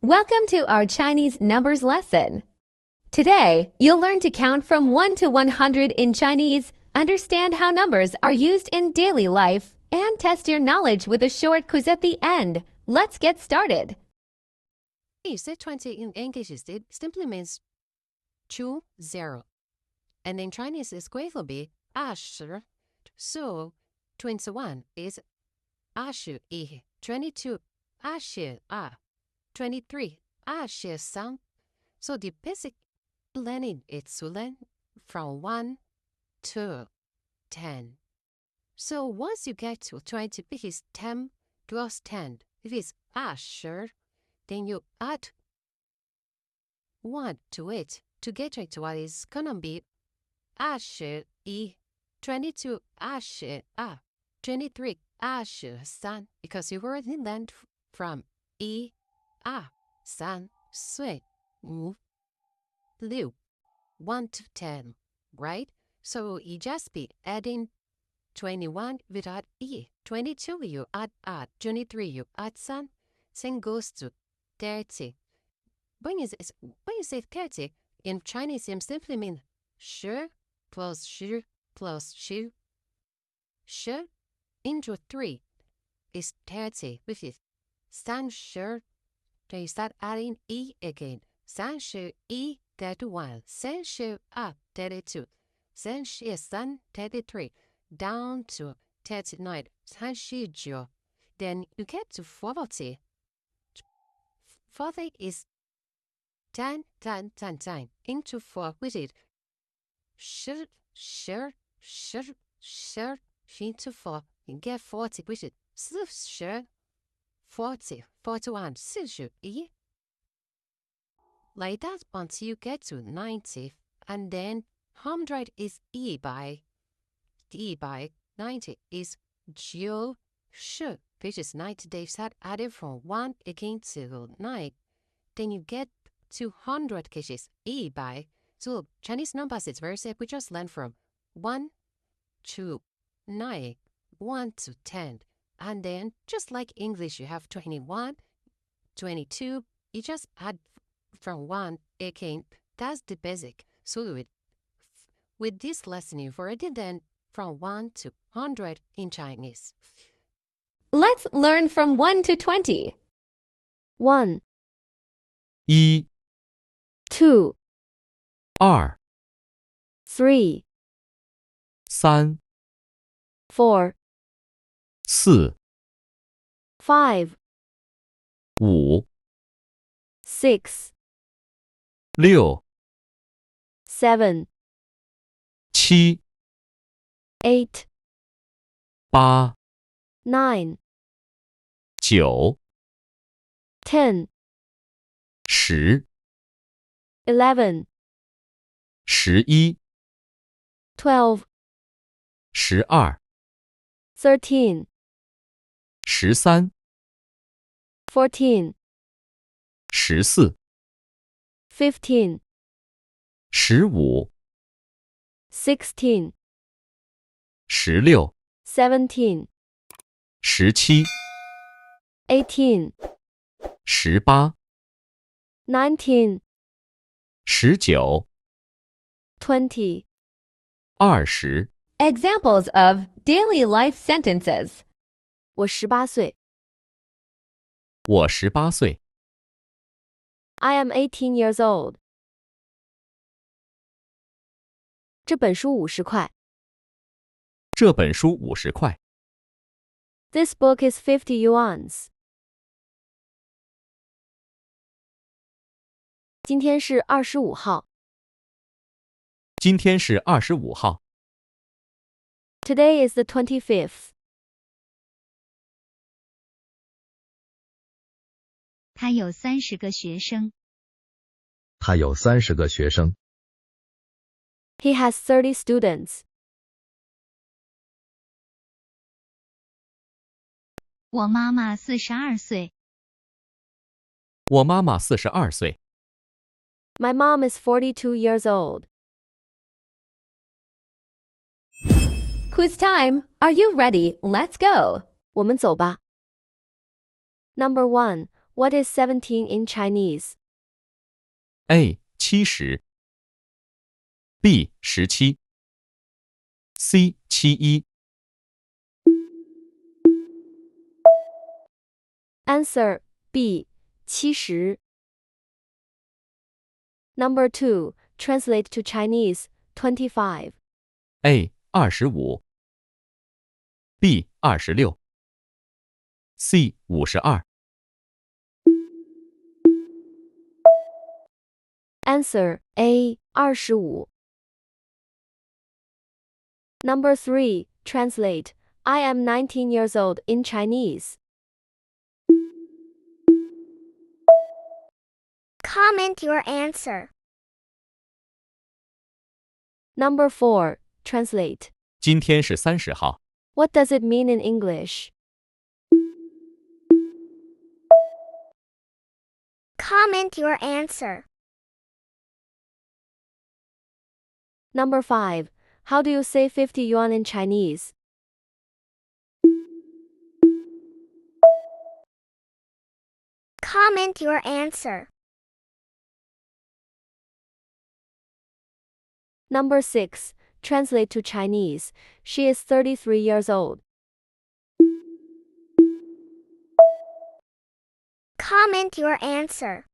Welcome to our Chinese numbers lesson. Today, you'll learn to count from 1 to 100 in Chinese, understand how numbers are used in daily life, and test your knowledge with a short quiz at the end. Let's get started. You say 20 in English, it simply means 20. And in Chinese, it's going to be 20. So, 21 is 21, 22, 22, 23, 23. So the basic learning is to learn from 1 to 10. So once you get to 20, if it's 10 plus 10, if it's 20, then you add 1 to it to get to what is gonna be 21, 22, 23, 23, because you already learned from 1, 2, 3, 4, 5, 6, 1 to 10, right? So you just be adding 21 without E. 22 you add, 23 you add 3, same goes to 30. When you say 30, in Chinese it simply means 10 plus 10 plus 10. 10 into 3 is 30, which is 30. Then you start adding E again. 31, 31, 32, 33, 33, down to 39, 39. Then you get to 40. 40 is 10 into 4, which is 10 into 4. You get 40, which is 40, 41, 41. Like that until you get to 90, and then 100 is E by 90 is 9, which is 90. They start adding from 1 again to 9. Then you get to 100, which is E by. So Chinese numbers, it's very simple. We just learn from 1 to 9, 1 to 10. And then just like English, you have 21, 22. You just add from 1 again. That's the basic. So with this lesson, you've already done from 1 to 100 in Chinese. Let's learn from 1 to 20. 1, 1, 2, 2, 3, 3, 4, 4, 5, 5, 6, 6, 7, 7, 8, 8, 9, 9, 10, 10, 11, 11, 12, 12, 13, 13, 14, 14, 15, 15, 16, 16, 17, 17, 18, 18, 19, 19, 20. 20. Examples of daily life sentences. 我18岁。我18岁。 I am 18 years old. 这本书50块。这本书50块。 This book is 50 yuans. 今天是25号。今天是25号。 Today is the 25th. 他有30个学生。他有30个学生。 He has 30 students. 我妈妈42岁。我妈妈42岁。 My mom is 42 years old. Quiz time. Are you ready? Let's go. 我们走吧。Number 1. What is 17 in Chinese? A. 70 B. 17 C. 71 Answer B. 70. Number 2. Translate to Chinese. 25. A. 25 B. 26 C. 52 Answer A. 25. Number 3. Translate. I am 19 years old in Chinese. Comment your answer. Number 4. Translate. 今天是30号 What does it mean in English? Comment your answer. Number 5. How do you say 50 yuan in Chinese? Comment your answer. Number 6. Translate to Chinese. She is 33 years old. Comment your answer.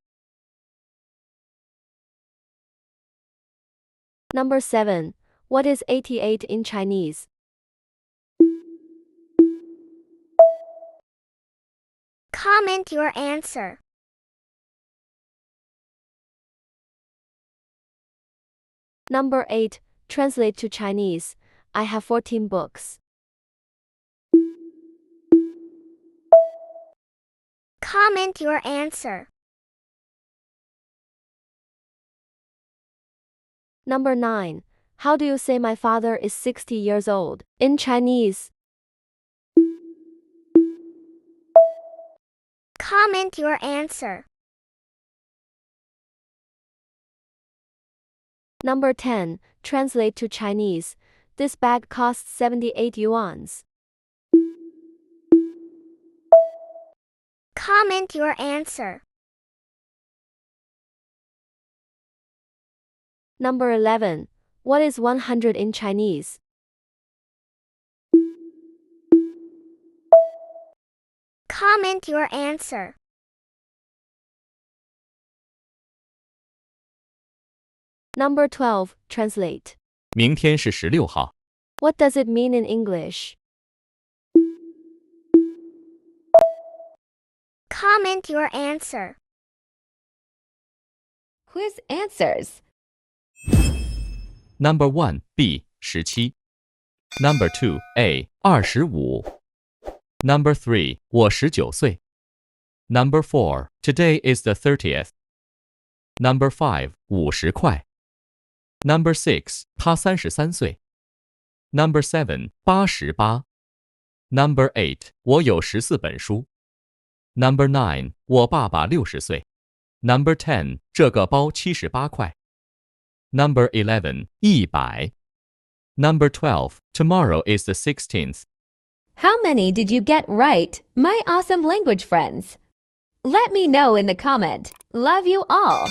Number 7. What is 88 in Chinese? Comment your answer. Number 8. Translate to Chinese. I have 14 books. Comment your answer. Number 9. How do you say my father is 60 years old in Chinese? Comment your answer. Number 10. Translate to Chinese. This bag costs 78 yuans. Comment your answer. Number 11. What is 100 in Chinese? Comment your answer. Number 12. Translate. 明天是16号 What does it mean in English? Comment your answer. Quiz answers. Number 1 B. 17 Number 2 A. 25 Number 3 我19岁 Number 4 Today is the 30th Number 5 50块 Number 6 他33岁 Number 7 88 Number 8 我有14本书 Number 9 我爸爸60岁 Number 10 这个包78块 Number 11 100 Number 12 Tomorrow is the 16th How many did you get right, my awesome language friends? Let me know in the comment. Love you all.